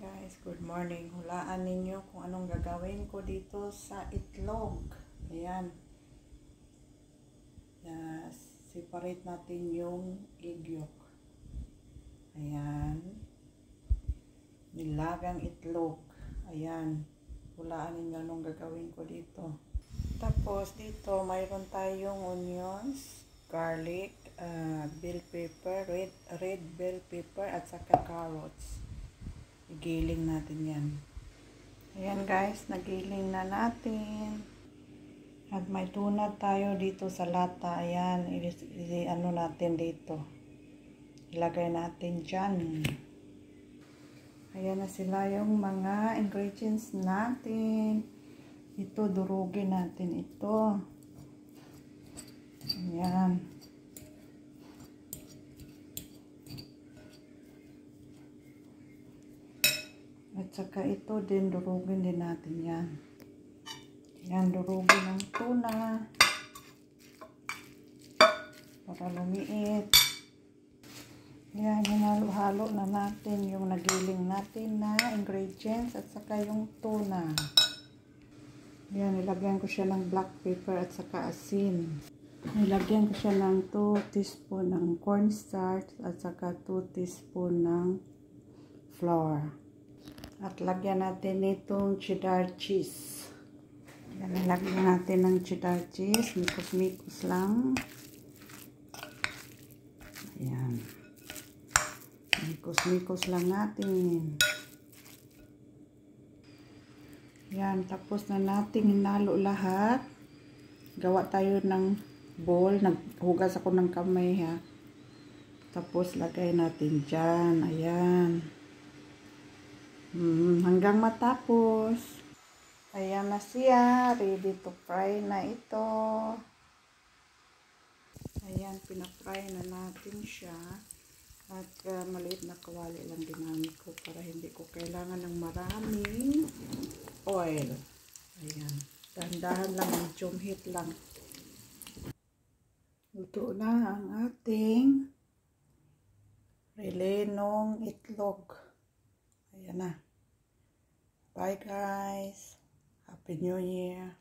Guys, good morning. Hulaan ninyo kung anong gagawin ko dito sa itlog. Ayan. Separate natin yung egg yolk. Ayan. Nilagang itlog. Ayan. Hulaan ninyo anong gagawin ko dito. Tapos dito mayroon tayong onions, garlic, bell pepper, red bell pepper at saka carrots. Igiling natin yan. Ayan guys, nagiling na natin. At may tuna tayo dito sa lata. Ayan, ano natin dito. Ilagay natin dyan. Ayan na sila yung mga ingredients natin. Ito, durugin natin ito. Ayan. At saka ito din, durugin din natin yan. Yan, durugin ng tuna. Para lumiit. Yan, hinalo-halo na natin yung nagiling natin na ingredients at saka yung tuna. Yan, nilagyan ko siya ng black pepper at saka asin. Nilagyan ko siya ng 2 teaspoon ng cornstarch at saka 2 teaspoon ng flour. At lagyan natin itong cheddar cheese. Yan, nilagyan natin ng cheddar cheese. Mikos-mikos lang. Ayan. Mikos-mikos lang natin. Yan, tapos na natin hinalo lahat. Gawa tayo ng bowl. Naghugas ako ng kamay ha. Tapos lagay natin dyan. Ayan. Hanggang matapos. Ayan na siya. Ready to fry na ito. Ayan, pinafry na natin siya. At maliit na kawali lang ginamit ko para hindi ko kailangan ng maraming oil. Ayan. Dahan-dahan lang, medium heat lang. Luto na ang ating relenong itlog. Ayan na. Bye guys. Happy New Year.